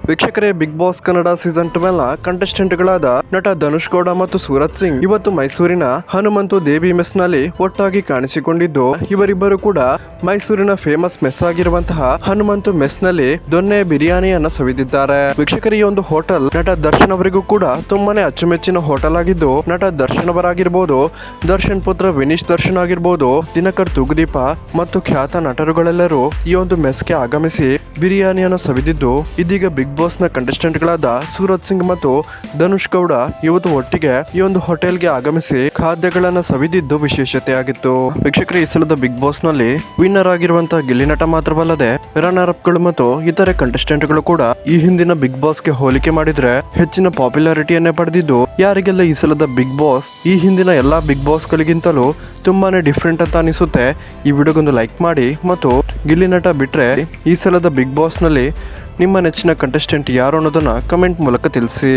ವೀಕ್ಷಕರೇ, big boss Kannada season 12ನ ಕಂಟೆಸ್ಟೆಂಟ್ಗಳಾದ ನಟ ಧನುಷ್ ಗೌಡ ಮತ್ತು ಸೂರಜ್ ಸಿಂಗ್ ಇವತ್ತು ಮೈಸೂರಿನ ಹನುಮಂತು ದೇವಿ ಮೆಸ್ ನಲ್ಲಿ ಒಟ್ಟಾಗಿ ಕಾಣಿಸಿಕೊಂಡಿದ್ದು, ಇವರಿಬ್ಬರು ಕೂಡ ಮೈಸೂರಿನ ಫೇಮಸ್ ಮೆಸ್ ಆಗಿರುವಂತಹ ಹನುಮಂತು ಮೆಸ್ ನಲ್ಲಿ ದೊನ್ನೆ ಬಿರಿಯಾನಿಯನ್ನ ಸವಿದಿದ್ದಾರೆ. ವೀಕ್ಷಕರೇ, ಈ ಒಂದು ಹೋಟೆಲ್ ನಟ ದರ್ಶನ್ ಅವರಿಗೂ ಕೂಡ ತುಂಬಾನೇ ಅಚ್ಚುಮೆಚ್ಚಿನ ಹೋಟೆಲ್ ಆಗಿದ್ದು, ನಟ ದರ್ಶನ್ ಅವರಾಗಿರ್ಬೋದು, ದರ್ಶನ್ ಪುತ್ರ ವಿನೀಶ್ ದರ್ಶನ್ ಆಗಿರ್ಬೋದು, ದಿನಕರ್ ತೂಗುದೀಪ ಮತ್ತು ಖ್ಯಾತ ನಟರುಗಳೆಲ್ಲರೂ ಈ ಒಂದು ಮೆಸ್ಗೆ ಆಗಮಿಸಿ ಬಿರಿಯಾನಿಯನ್ನು ಸವಿದಿದ್ದು, ಇದೀಗ ಬಿಗ್ ಬಾಸ್ ನ ಕಂಟೆಸ್ಟೆಂಟ್ ಗಳಾದ ಸೂರಜ್ ಸಿಂಗ್ ಮತ್ತು ಧನುಷ್ ಗೌಡ ಇವತ್ತು ಒಟ್ಟಿಗೆ ಈ ಒಂದು ಹೋಟೆಲ್ಗೆ ಆಗಮಿಸಿ ಖಾದ್ಯಗಳನ್ನ ಸವಿದಿದ್ದು ವಿಶೇಷತೆ ಆಗಿತ್ತು. ವೀಕ್ಷಕರೇ, ಈ ಸಲದ ಬಿಗ್ ಬಾಸ್ ನಲ್ಲಿ ವಿನ್ನರ್ ಆಗಿರುವಂತಹ ಗಿಲ್ಲಿ ನಟ ಮಾತ್ರವಲ್ಲದೆ ರನ್ನರ್ ಅಪ್ ಗಳು ಮತ್ತು ಇತರೆ ಕಂಟೆಸ್ಟೆಂಟ್ ಗಳು ಕೂಡ ಈ ಹಿಂದಿನ ಬಿಗ್ ಬಾಸ್ ಗೆ ಹೋಲಿಕೆ ಮಾಡಿದ್ರೆ ಹೆಚ್ಚಿನ ಪಾಪ್ಯುಲಾರಿಟಿಯನ್ನೇ ಪಡೆದಿದ್ದು, ಯಾರಿಗೆಲ್ಲ ಈ ಸಲದ ಬಿಗ್ ಬಾಸ್ ಈ ಹಿಂದಿನ ಎಲ್ಲಾ ಬಿಗ್ ಬಾಸ್ ಗಳಿಗಿಂತಲೂ ತುಂಬಾನೇ ಡಿಫ್ರೆಂಟ್ ಅಂತ ಅನಿಸುತ್ತೆ, ಈ ವಿಡಿಯೋಗೊಂದು ಲೈಕ್ ಮಾಡಿ ಮತ್ತು ಗಿಲ್ಲಿ ನಟ ಬಿಟ್ರೆ ಈ ಸಲದ ಬಿಗ್ ಬಾಸ್ ನಲ್ಲಿ ನಿಮ್ಮ ನೆಚ್ಚಿನ ಕಂಟೆಸ್ಟೆಂಟ್ ಯಾರು ಅನ್ನೋದನ್ನ ಕಮೆಂಟ್ ಮೂಲಕ ತಿಳಿಸಿ.